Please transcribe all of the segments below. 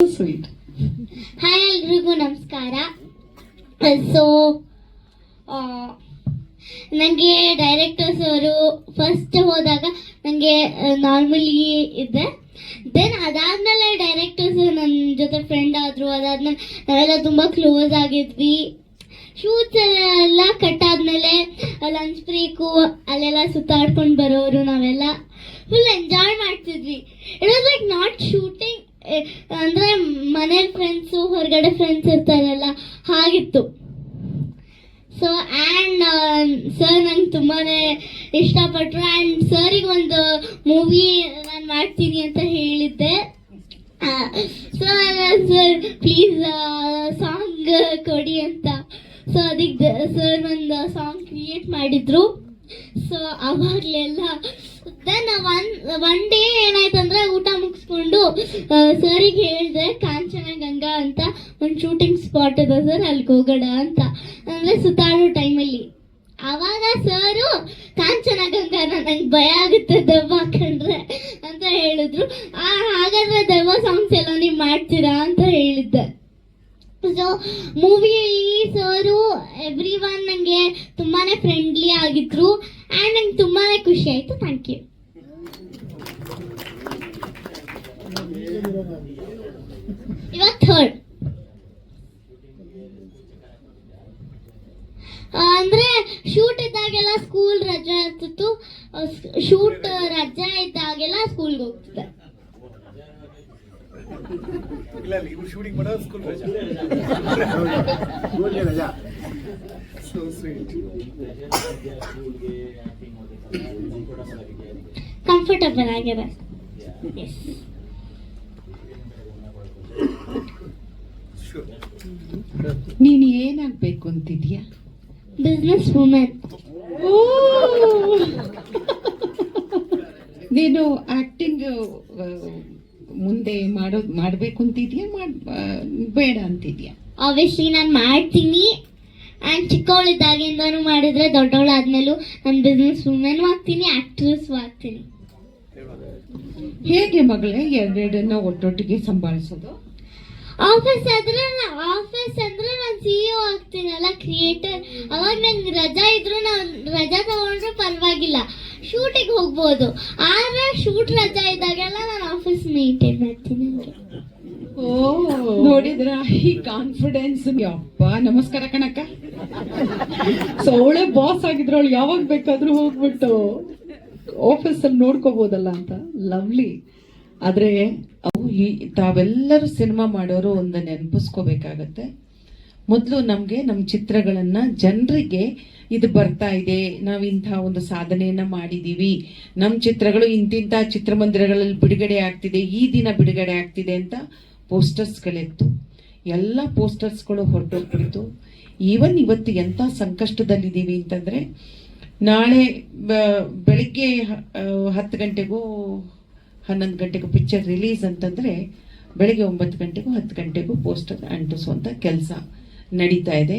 Sweet. Hi ಎಲ್ರಿಗೂ ನಮಸ್ಕಾರ. So ನನಗೆ ಡೈರೆಕ್ಟರ್ಸ್ ಅವರು ಫಸ್ಟ್ ಹೋದಾಗ ನನಗೆ ನಾರ್ಮಲಿ ಇದೆ. ದೆನ್ ಅದಾದ್ಮೇಲೆ ಡೈರೆಕ್ಟರ್ಸ್ ನನ್ನ ಜೊತೆ ಫ್ರೆಂಡ್ ಆದರು. ಅದಾದ್ಮೇಲೆ ನಾವೆಲ್ಲ ತುಂಬ ಕ್ಲೋಸ್ ಆಗಿದ್ವಿ. ಶೂಟ್ಸ್ ಎಲ್ಲ ಕಟ್ ಆದ್ಮೇಲೆ ಲಂಚ್ ಬ್ರೇಕು ಅಲ್ಲೆಲ್ಲ ಸುತ್ತಾಡ್ಕೊಂಡು ಬರೋರು. ನಾವೆಲ್ಲ ಫುಲ್ ಎಂಜಾಯ್ ಮಾಡ್ತಿದ್ವಿ. It was like not shooting ಅಂದರೆ ಮನೇಲಿ ಫ್ರೆಂಡ್ಸು ಹೊರಗಡೆ ಫ್ರೆಂಡ್ಸ್ ಇರ್ತಾರಲ್ಲ ಹಾಗಿತ್ತು. ಸೊ ಆ್ಯಂಡ್ ಸರ್ ನಂಗೆ ತುಂಬಾ ಇಷ್ಟಪಟ್ಟರು. ಆ್ಯಂಡ್ ಸರಿಗೆ ಒಂದು ಮೂವಿ ನಾನು ಮಾಡ್ತೀನಿ ಅಂತ ಹೇಳಿದ್ದೆ. ಸರ್ ಪ್ಲೀಸ್ ಸಾಂಗ್ ಕೊಡಿ ಅಂತ. ಸೊ ಅದಕ್ಕೆ ಸರ್ ಒಂದು ಸಾಂಗ್ ಕ್ರಿಯೇಟ್ ಮಾಡಿದ್ರು. ಸೊ ಅವಾಗಲೆಲ್ಲ ದೆನ್ ಒನ್ ಡೇ ಏನಾಯ್ತಂದ್ರೆ ಊಟ ಮುಗಿಸ್ಕೊಂಡು ಸರಿಗೆ ಹೇಳಿದೆ ಕಾಂಚನಗಂಗಾ ಅಂತ ಒಂದು ಶೂಟಿಂಗ್ ಸ್ಪಾಟ್ ಇದೆ ಸರ್, ಅಲ್ಲಿಗೆ ಹೋಗೋಣ ಅಂತ. ಅಂದರೆ ಸುತ್ತಾಡೋ ಟೈಮಲ್ಲಿ ಆವಾಗ ಸರು ಕಾಂಚನಗಂಗಾ ನಂಗೆ ಭಯ ಆಗುತ್ತೆ ದೆವ್ವ ಹಾಕೊಂಡ್ರೆ ಅಂತ ಹೇಳಿದ್ರು. ಹಾಗಾದ್ರೆ ದೆವ್ವ ಸಾಂಗ್ಸ್ ಎಲ್ಲ ನೀವು ಮಾಡ್ತೀರಾ ಅಂತ ಹೇಳಿದ್ದೆ. ಸೊ ಮೂವಿಯಲ್ಲಿ ಸರು ಎವ್ರಿ ಒನ್ ನನಗೆ ತುಂಬಾ ಫ್ರೆಂಡ್ಲಿ ಆಗಿದ್ರು. ಆ್ಯಂಡ್ ನಂಗೆ ತುಂಬಾ ಖುಷಿ ಆಯಿತು. Thank you. ಇವಾಗ ಥರ್ಡ್ ಅಂದರೆ ಶೂಟ್ ಇದ್ದಾಗೆಲ್ಲ ಸ್ಕೂಲ್ ರಜೆ ಇರ್ತಿತ್ತು. ಶೂಟ್ ರಜೆ ಇದ್ದಾಗೆಲ್ಲ ಸ್ಕೂಲ್ಗೆ ಹೋಗ್ತಿದ್ದೆ. ಶೂಟಿಂಗ್ ಮಾಡೋ ಸ್ಕೂಲ್ ರಜಾ. So sweet. ಕಂಫರ್ಟಬಲ್ ಆಗಿದೆ. ನೀನು ಏನಾಗಬೇಕು ಅಂತಿದ್ಯಾ? Business women. ನೀನು ಆಕ್ಟಿಂಗ್ ಮುಂದೆ ಮಾಡಬೇಕು ಅಂತಿದ್ಯಾ ಬೇಡ ಅಂತಿದ್ಯಾ? ಆಬ್ವಿಯಸ್ಲಿ ನಾನು ಮಾಡ್ತೀನಿ. ಆ್ಯಂಡ್ ಚಿಕ್ಕವಳಿದ್ದಾಗಿಂದನೂ ಮಾಡಿದರೆ ದೊಡ್ಡವಳಾದ್ಮೇಲೂ ನಾನು ಬಿಸ್ನೆಸ್ ವುಮೆನ್ ಆಗ್ತೀನಿ, ಆಕ್ಟ್ರೆಸ್ ಆಗ್ತೀನಿ. ಹೇಗೆ ಮಗಳೇ ಎರಡೆರಡನ್ನ ಒಟ್ಟೊಟ್ಟಿಗೆ ಸಂಭಾಳಿಸೋದು? ಆಫೀಸ್ ಅಂದರೆ ನಾನು CEO ಆಗ್ತೀನಲ್ಲ, ಕ್ರಿಯೇಟರ್. ಅವಾಗ ನಂಗೆ ರಜಾ ಇದ್ರು ನಾನು ರಜಾ ತಗೊಂಡ್ರೆ ಪರವಾಗಿಲ್ಲ, ಶೂಟಿಗೆ ಹೋಗ್ಬೋದು. ಆದರೆ ಶೂಟ್ ರಜಾ ಇದ್ದಾಗೆಲ್ಲ ನಾನು ಆಫೀಸ್ ಮೇಂಟೈನ್ ಮಾಡ್ತೀನಿ. ನೋಡಿದ್ರ ಈ ಕಾನ್ಫಿಡೆನ್ಸ್. ಅಪ್ಪ ನಮಸ್ಕಾರ ಕಣಕ್ಕ. ಸೊ ಅವಳೆ ಬಾಸ್ ಆಗಿದ್ರು, ಅವಳು ಯಾವಾಗ ಬೇಕಾದ್ರೂ ಹೋಗ್ಬಿಟ್ಟು ಆಫೀಸಲ್ಲಿ ನೋಡ್ಕೋಬೋದಲ್ಲ ಅಂತ. ಲವ್ಲಿ. ಆದ್ರೆ ತಾವೆಲ್ಲರೂ ಸಿನಿಮಾ ಮಾಡೋರು ಒಂದು ನೆನಪಿಸ್ಕೋಬೇಕಾಗತ್ತೆ. ಮೊದಲು ನಮಗೆ ನಮ್ಮ ಚಿತ್ರಗಳನ್ನ ಜನರಿಗೆ ಇದು ಬರ್ತಾ ಇದೆ, ನಾವು ಇಂಥ ಒಂದು ಸಾಧನೆಯನ್ನ ಮಾಡಿದೀವಿ, ನಮ್ಮ ಚಿತ್ರಗಳು ಇಂತಿಂಥ ಚಿತ್ರಮಂದಿರಗಳಲ್ಲಿ ಬಿಡುಗಡೆ ಆಗ್ತಿದೆ, ಈ ದಿನ ಬಿಡುಗಡೆ ಆಗ್ತಿದೆ ಅಂತ ಪೋಸ್ಟರ್ಸ್ಗಳಿತ್ತು. ಎಲ್ಲ ಪೋಸ್ಟರ್ಸ್ಗಳು ಹೊರಟೋಗ್ಬಿಡ್ತು. ಇವತ್ತು ಎಂಥ ಸಂಕಷ್ಟದಲ್ಲಿದ್ದೀವಿ ಅಂತಂದ್ರೆ, ನಾಳೆ ಬೆಳಿಗ್ಗೆ 10 ಗಂಟೆಗೂ 11 ಗಂಟೆಗೂ ಪಿಕ್ಚರ್ ರಿಲೀಸ್ ಅಂತಂದ್ರೆ ಬೆಳಿಗ್ಗೆ 9 ಗಂಟೆಗೂ 10 ಗಂಟೆಗೂ ಪೋಸ್ಟರ್ ಅಂಟಿಸುವಂತ ಕೆಲಸ ನಡೀತಾ ಇದೆ.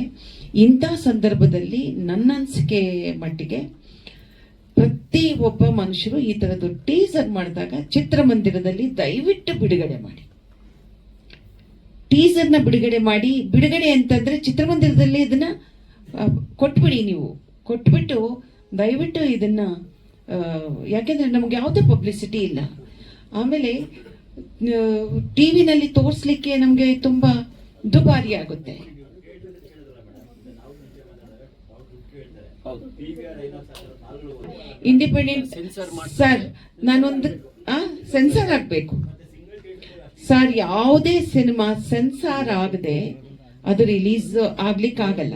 ಇಂಥ ಸಂದರ್ಭದಲ್ಲಿ ನನ್ನ ಅನಿಸಿಕೆ ಮಟ್ಟಿಗೆ ಪ್ರತಿ ಒಬ್ಬ ಮನುಷ್ಯರು ಈ ತರದ್ದು ಟೀಸರ್ ಮಾಡಿದಾಗ ಚಿತ್ರಮಂದಿರದಲ್ಲಿ ದಯವಿಟ್ಟು ಬಿಡುಗಡೆ ಮಾಡಿ. ಟೀಸರ್ನ ಬಿಡುಗಡೆ ಅಂತಂದ್ರೆ ಚಿತ್ರಮಂದಿರದಲ್ಲಿ ಇದನ್ನ ಕೊಟ್ಬಿಡಿ. ನೀವು ಕೊಟ್ಬಿಟ್ಟು ದಯವಿಟ್ಟು ಇದನ್ನ, ಯಾಕೆಂದ್ರೆ ನಮ್ಗೆ ಯಾವುದೇ ಪಬ್ಲಿಸಿಟಿ ಇಲ್ಲ. ಆಮೇಲೆ ಟಿವಿನಲ್ಲಿ ತೋರಿಸ್ಲಿಕ್ಕೆ ನಮ್ಗೆ ತುಂಬಾ ದುಬಾರಿ ಆಗುತ್ತೆ. ಇಂಡಿಪೆಂಡೆಂಟ್ ಸರ್, ನಾನೊಂದು ಸೆನ್ಸಾರ್ ಆಗ್ಬೇಕು ಸರ್. ಯಾವುದೇ ಸಿನಿಮಾ ಸೆನ್ಸಾರ್ ಆಗದೆ ಅದು ರಿಲೀಸ್ ಆಗ್ಲಿಕ್ಕಾಗಲ್ಲ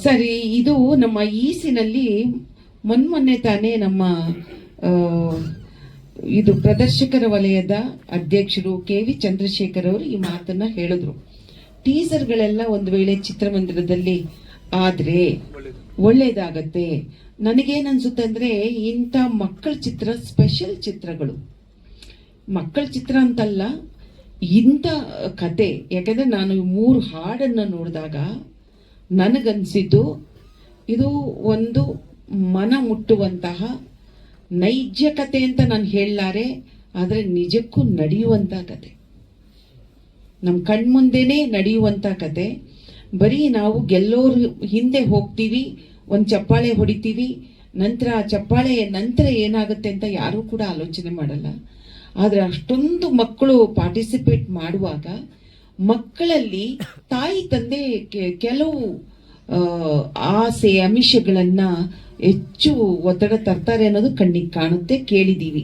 ಸರಿ. ಇದು ನಮ್ಮ ಈಸಿನಲ್ಲಿ ಮೊನ್ನೆ ತಾನೇ ನಮ್ಮ ಇದು ಪ್ರದರ್ಶಕರ ವಲಯದ ಅಧ್ಯಕ್ಷರು KV ಚಂದ್ರಶೇಖರ್ ಅವರು ಈ ಮಾತನ್ನ ಹೇಳಿದ್ರು. ಟೀಸರ್ಗಳೆಲ್ಲ ಒಂದು ವೇಳೆ ಚಿತ್ರಮಂದಿರದಲ್ಲಿ ಆದ್ರೆ ಒಳ್ಳೇದಾಗತ್ತೆ. ನನಗೇನನ್ಸುತ್ತೆ ಅಂದ್ರೆ, ಇಂಥ ಮಕ್ಕಳ ಚಿತ್ರ, ಸ್ಪೆಷಲ್ ಚಿತ್ರಗಳು, ಮಕ್ಕಳ ಚಿತ್ರ ಅಂತಲ್ಲ, ಇಂಥ ಕತೆ. ಯಾಕಂದ್ರೆ ನಾನು 3 ಹಾಡನ್ನ ನೋಡಿದಾಗ ನನಗನ್ಸಿದ್ದು ಇದು ಒಂದು ಮನ ಮುಟ್ಟುವಂತಹ ನೈಜ ಕತೆ ಅಂತ ನಾನು ಹೇಳಲಾರೆ, ಆದರೆ ನಿಜಕ್ಕೂ ನಡೆಯುವಂಥ ಕತೆ, ನಮ್ಮ ಕಣ್ಮುಂದೆನೇ ನಡೆಯುವಂಥ ಕತೆ. ಬರೀ ನಾವು ಗೆಲ್ಲೋರು ಹಿಂದೆ ಹೋಗ್ತೀವಿ, ಒಂದು ಚಪ್ಪಾಳೆ ಹೊಡಿತೀವಿ, ನಂತರ ಆ ಚಪ್ಪಾಳೆ ನಂತರ ಏನಾಗುತ್ತೆ ಅಂತ ಯಾರೂ ಕೂಡ ಆಲೋಚನೆ ಮಾಡಲ್ಲ. ಆದರೆ ಅಷ್ಟೊಂದು ಮಕ್ಕಳು ಪಾರ್ಟಿಸಿಪೇಟ್ ಮಾಡುವಾಗ ಮಕ್ಕಳಲ್ಲಿ ತಾಯಿ ತಂದೆ ಕೆಲವು ಆಸೆ ಆಮಿಷಗಳನ್ನ ಹೆಚ್ಚು ಒತ್ತಡ ತರ್ತಾರೆ ಅನ್ನೋದು ಕಣ್ಣಿಗೆ ಕಾಣುತ್ತೆ, ಕೇಳಿದೀವಿ.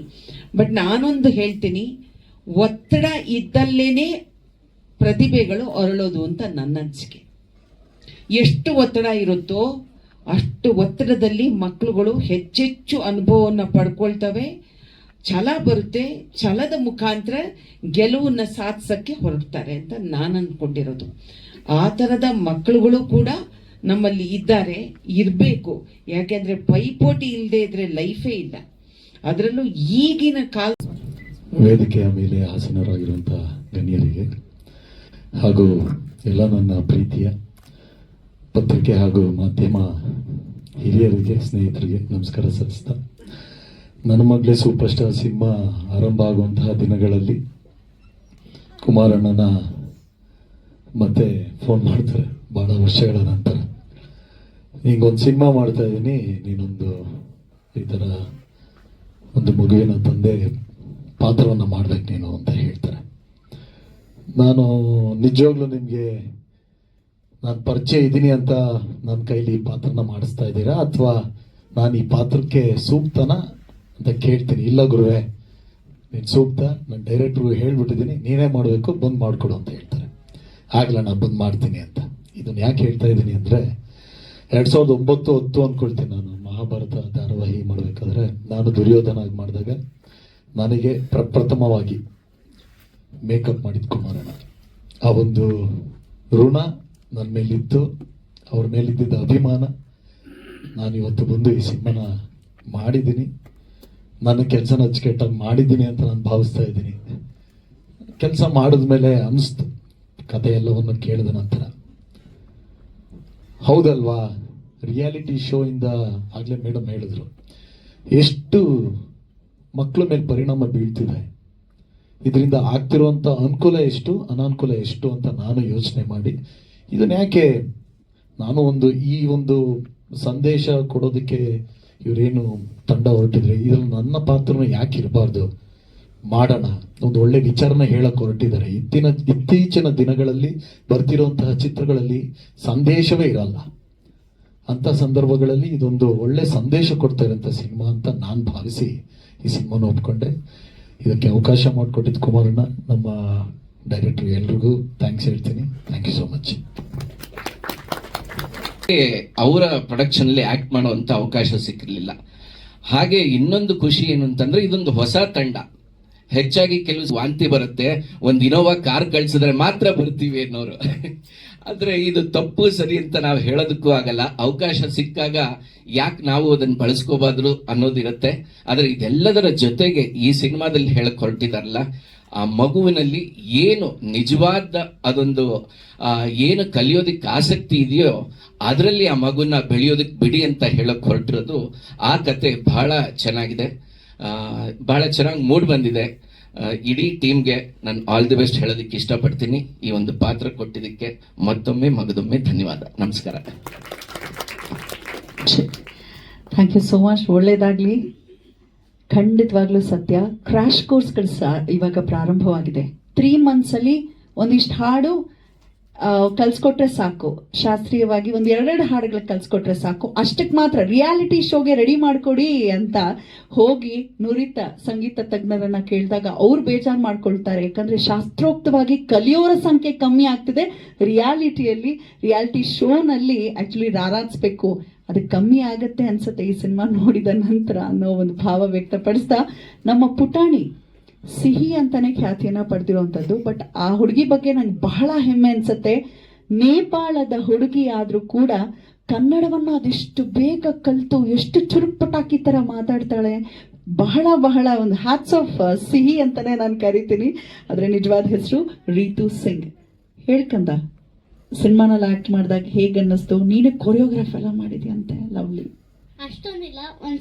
ಬಟ್ ನಾನೊಂದು ಹೇಳ್ತೀನಿ, ಒತ್ತಡ ಇದ್ದಲ್ಲೇನೆ ಪ್ರತಿಭೆಗಳು ಅರಳೋದು ಅಂತ ನನ್ನ ಅನಿಸಿಕೆ. ಎಷ್ಟು ಒತ್ತಡ ಇರುತ್ತೋ ಅಷ್ಟು ಒತ್ತಡದಲ್ಲಿ ಮಕ್ಕಳುಗಳು ಹೆಚ್ಚೆಚ್ಚು ಅನುಭವವನ್ನು ಪಡ್ಕೊಳ್ತವೆ, ಛಲ ಬರುತ್ತೆ, ಛಲದ ಮುಖಾಂತರ ಗೆಲುವನ್ನ ಸಾಧಿಸಕ್ಕೆ ಹೊರಡ್ತಾರೆ ಅಂತ ನಾನು ಅಂದ್ಕೊಂಡಿರೋದು. ಆ ಥರದ ಮಕ್ಕಳುಗಳು ಕೂಡ ನಮ್ಮಲ್ಲಿ ಇದ್ದಾರೆ, ಇರಬೇಕು. ಯಾಕೆಂದ್ರೆ ಪೈಪೋಟಿ ಇಲ್ಲದೆ ಇದ್ರೆ ಲೈಫೇ ಇಲ್ಲ. ಅದರಲ್ಲೂ ಈಗಿನ ಕಾಲ ವೇದಿಕೆಯ ಮೇಲೆ ಆಸೀನರಾಗಿರುವಂತಹ ಗಣ್ಯರಿಗೆ ಹಾಗೂ ಎಲ್ಲ ನನ್ನ ಪ್ರೀತಿಯ ಪತ್ರಿಕೆ ಹಾಗೂ ಮಾಧ್ಯಮ ಹಿರಿಯರಿಗೆ, ಸ್ನೇಹಿತರಿಗೆ ನಮಸ್ಕಾರ ಸಲ್ಲಿಸ್ತಾ, ನನ್ನ ಮಗಳೇ ಸೂಪರ್ ಸ್ಟಾರ್ ಸಿನಿಮಾ ಆರಂಭ ಆಗುವಂತಹ ದಿನಗಳಲ್ಲಿ ಕುಮಾರಣ್ಣನ ಮತ್ತೆ ಫೋನ್ ಮಾಡ್ತಾರೆ ಬಹಳ ವರ್ಷಗಳ ನಂತರ, ಹಿಂಗೊಂದು ಸಿನಿಮಾ ಮಾಡ್ತಾ ಇದ್ದೀನಿ, ನೀನೊಂದು ಈ ಥರ ಒಂದು ಮಗುವಿನ ತಂದೆ ಪಾತ್ರವನ್ನು ಮಾಡ್ಬೇಕು ನೀನು ಅಂತ ಹೇಳ್ತಾರೆ. ನಾನು ನಿಜವಾಗ್ಲೂ ನಿಮಗೆ ನಾನು ಪರಿಚಯ ಇದ್ದೀನಿ ಅಂತ ನನ್ನ ಕೈಲಿ ಈ ಪಾತ್ರನ ಮಾಡಿಸ್ತಾ ಇದ್ದೀರಾ ಅಥವಾ ನಾನು ಈ ಪಾತ್ರಕ್ಕೆ ಸೂಕ್ತನ ಅಂತ ಕೇಳ್ತೀನಿ. ಇಲ್ಲ ಗುರುವೆ, ನೀನು ಸೂಕ್ತ, ನಾನು ಡೈರೆಕ್ಟ್ರಿಗೆ ಹೇಳ್ಬಿಟ್ಟಿದ್ದೀನಿ, ನೀನೇ ಮಾಡಬೇಕು, ಬಂದು ಮಾಡಿಕೊಡು ಅಂತ ಹೇಳ್ತಾರೆ. ಆಗಲ್ಲ, ನಾನು ಬಂದು ಮಾಡ್ತೀನಿ ಅಂತ. ಇದನ್ನು ಯಾಕೆ ಹೇಳ್ತಾ ಇದ್ದೀನಿ ಅಂದರೆ 2009-10 ಅಂದ್ಕೊಳ್ತೀನಿ, ನಾನು ಮಹಾಭಾರತ ಧಾರಾವಾಹಿ ಮಾಡಬೇಕಾದ್ರೆ ನಾನು ದುರ್ಯೋಧನ ಆಗಿ ಮಾಡಿದಾಗ ನನಗೆ ಪ್ರಪ್ರಥಮವಾಗಿ ಮೇಕಪ್ ಮಾಡಿದ ಕುಮಾರಣ್ಣ. ಆ ಒಂದು ಋಣ ನನ್ನ ಮೇಲಿತ್ತು, ಅವ್ರ ಮೇಲಿದ್ದ ಅಭಿಮಾನ. ನಾನಿವತ್ತು ಬಂದು ಈ ಸಿನಿಮಾನ ಮಾಡಿದ್ದೀನಿ, ನನ್ನ ಕೆಲಸನ ಅಚ್ಚುಕಟ್ಟಾಗಿ ಮಾಡಿದ್ದೀನಿ ಅಂತ ನಾನು ಭಾವಿಸ್ತಾ ಇದ್ದೀನಿ. ಕೆಲಸ ಮಾಡಿದ್ಮೇಲೆ ಅನಿಸ್ತು, ಕತೆ ಎಲ್ಲವನ್ನು ಕೇಳಿದ ನಂತರ, ಹೌದಲ್ವಾ, ರಿಯಾಲಿಟಿ ಶೋ ಇಂದ ಆಗಲೇ ಮೇಡಮ್ ಹೇಳಿದ್ರು ಎಷ್ಟು ಮಕ್ಕಳ ಮೇಲೆ ಪರಿಣಾಮ ಬೀಳ್ತಿದೆ, ಇದರಿಂದ ಆಗ್ತಿರುವಂಥ ಅನುಕೂಲ ಎಷ್ಟು ಅನಾನುಕೂಲ ಎಷ್ಟು ಅಂತ ನಾನು ಯೋಚನೆ ಮಾಡಿ ಇದನ್ನ ಯಾಕೆ ನಾನು ಈ ಒಂದು ಸಂದೇಶ ಕೊಡೋದಕ್ಕೆ ಇವರೇನು ತಂಡ ಹೊರಟಿದ್ರೆ ಇದ್ರಲ್ಲಿ ನನ್ನ ಪಾತ್ರನೂ ಯಾಕೆ ಇರಬಾರ್ದು, ಮಾಡೋಣ, ಒಂದು ಒಳ್ಳೆ ವಿಚಾರನ ಹೇಳಕ್ ಹೊರಟಿದ್ದಾರೆ. ಇತ್ತೀಚಿನ ದಿನಗಳಲ್ಲಿ ಬರ್ತಿರುವಂತಹ ಚಿತ್ರಗಳಲ್ಲಿ ಸಂದೇಶವೇ ಇರಲ್ಲ, ಅಂತ ಸಂದರ್ಭಗಳಲ್ಲಿ ಇದೊಂದು ಒಳ್ಳೆ ಸಂದೇಶ ಕೊಡ್ತಾ ಇರೋಂಥ ಸಿನಿಮಾ ಅಂತ ನಾನು ಭಾವಿಸಿ ಈ ಸಿನಿಮಾನ ಒಪ್ಕೊಂಡೆ. ಇದಕ್ಕೆ ಅವಕಾಶ ಮಾಡಿಕೊಟ್ಟಿದ್ದು ಕುಮಾರಣ್ಣ, ನಮ್ಮ ಡೈರೆಕ್ಟರ್, ಎಲ್ರಿಗೂ ಥ್ಯಾಂಕ್ಸ್ ಹೇಳ್ತೀನಿ. Thank you so much. ಅವರ ಪ್ರೊಡಕ್ಷನ್ ಅಲ್ಲಿ ಆಕ್ಟ್ ಮಾಡುವಂತ ಅವಕಾಶ ಸಿಕ್ಕಿರ್ಲಿಲ್ಲ. ಹಾಗೆ ಇನ್ನೊಂದು ಖುಷಿ ಏನು ಅಂತಂದ್ರೆ ಇದೊಂದು ಹೊಸ ತಂಡ. ಹೆಚ್ಚಾಗಿ ಕೆಲವು ವಾಂತಿ ಬರುತ್ತೆ, ಒಂದು ಇನೋವಾ ಕಾರ್ ಕಳ್ಸಿದ್ರೆ ಮಾತ್ರ ಬರ್ತೀವಿ ಅನ್ನೋರು. ಆದ್ರೆ ಇದು ತಪ್ಪು ಸರಿ ಅಂತ ನಾವು ಹೇಳೋದಕ್ಕೂ ಆಗಲ್ಲ. ಅವಕಾಶ ಸಿಕ್ಕಾಗ ಯಾಕೆ ನಾವು ಅದನ್ನ ಬಳಸ್ಕೋಬಾದ್ರು ಅನ್ನೋದಿರುತ್ತೆ. ಆದ್ರೆ ಇದೆಲ್ಲದರ ಜೊತೆಗೆ ಈ ಸಿನಿಮಾದಲ್ಲಿ ಹೇಳಕ್ ಹೊರಟಿದಾರಲ್ಲ, ಆ ಮಗುವಿನಲ್ಲಿ ಏನು ನಿಜವಾದ ಅದೊಂದು ಏನು ಕಲಿಯೋದಕ್ಕೆ ಆಸಕ್ತಿ ಇದೆಯೋ ಅದರಲ್ಲಿ ಆ ಮಗುನ ಬೆಳೆಯೋದಕ್ಕೆ ಬಿಡಿ ಅಂತ ಹೇಳಕ್ ಹೊರಟಿರೋದು. ಆ ಕತೆ ಬಹಳ ಚೆನ್ನಾಗಿದೆ, ಬಹಳ ಚೆನ್ನಾಗಿ ಮೂಡ್ ಬಂದಿದೆ. ಇಡೀ ಟೀಮ್ಗೆ ನಾನು ಆಲ್ ದಿ ಬೆಸ್ಟ್ ಹೇಳೋದಕ್ಕೆ ಇಷ್ಟಪಡ್ತೀನಿ. ಈ ಒಂದು ಪಾತ್ರ ಕೊಟ್ಟಿದ್ದಕ್ಕೆ ಮತ್ತೊಮ್ಮೆ ಮಗದೊಮ್ಮೆ ಧನ್ಯವಾದ. ನಮಸ್ಕಾರ. Thank you so much. ಒಳ್ಳೇದಾಗ್ಲಿ. ಖಂಡಿತವಾಗ್ಲೂ ಸತ್ಯ. ಕ್ರಾಶ್ ಕೋರ್ಸ್ಗಳು ಇವಾಗ ಪ್ರಾರಂಭವಾಗಿದೆ. 3 months ಅಲ್ಲಿ ಒಂದಿಷ್ಟು ಹಾಡು ಕಲ್ಸ್ಕೊಟ್ರೆ ಸಾಕು, ಶಾಸ್ತ್ರೀಯವಾಗಿ 1-2 ಹಾಡುಗಳು ಕಲ್ಸ್ಕೊಟ್ರೆ ಸಾಕು. ಅಷ್ಟಕ್ಕೆ ಮಾತ್ರ ರಿಯಾಲಿಟಿ ಶೋಗೆ ರೆಡಿ ಮಾಡ್ಕೊಡಿ ಅಂತ ಹೋಗಿ ನುರಿತ ಸಂಗೀತ ತಜ್ಞರನ್ನ ಕೇಳಿದಾಗ ಅವ್ರು ಬೇಜಾರು ಮಾಡ್ಕೊಳ್ತಾರೆ. ಯಾಕಂದ್ರೆ ಶಾಸ್ತ್ರೋಕ್ತವಾಗಿ ಕಲಿಯೋರ ಸಂಖ್ಯೆ ಕಮ್ಮಿ ಆಗ್ತಿದೆ. ರಿಯಾಲಿಟಿ ಶೋನಲ್ಲಿ ಆಕ್ಚುಲಿ ರಾರಾಜಿಸ್ಬೇಕು, ಅದಕ್ಕೆ ಕಮ್ಮಿ ಆಗತ್ತೆ ಅನ್ಸುತ್ತೆ ಈ ಸಿನಿಮಾ ನೋಡಿದ ನಂತರ ಅನ್ನೋ ಒಂದು ಭಾವ ವ್ಯಕ್ತಪಡಿಸ್ತಾ, ನಮ್ಮ ಪುಟಾಣಿ ಸಿಹಿ ಅಂತಾನೆ ಖ್ಯಾತಿಯನ್ನ ಪಡೆದಿರುವಂಥದ್ದು. ಬಟ್ ಆ ಹುಡುಗಿ ಬಗ್ಗೆ ನಂಗೆ ಬಹಳ ಹೆಮ್ಮೆ ಅನ್ಸುತ್ತೆ. ನೇಪಾಳದ ಹುಡುಗಿ ಆದ್ರೂ ಕೂಡ ಕನ್ನಡವನ್ನ ಅದೆಷ್ಟು ಬೇಗ ಕಲಿತು ಎಷ್ಟು ಚುರುಕ್ಪಟಾಕಿ ತರ ಮಾತಾಡ್ತಾಳೆ. ಬಹಳ ಬಹಳ ಒಂದು ಹ್ಯಾಟ್ಸ್ ಆಫ್ ಸಿಹಿ ಅಂತಾನೆ ನಾನು ಕರಿತೀನಿ. ಅದ್ರ ನಿಜವಾದ ಹೆಸರು ರೀತು ಸಿಂಗ್. ಹೇಳ್ಕಂದ, ಸಿನಿಮಾನಲ್ಲಿ ಆಕ್ಟ್ ಮಾಡಿದಾಗ ಹೇಗೆ ಅನ್ನಿಸ್ತು? ನೀನು ಕೊರಿಯೋಗ್ರಾಫ್ ಎಲ್ಲ ಮಾಡಿದ್ಯಂತೆ, ಲವ್ಲಿ. ಅಷ್ಟೊಂದಿಲ್ಲ, ಒಂದು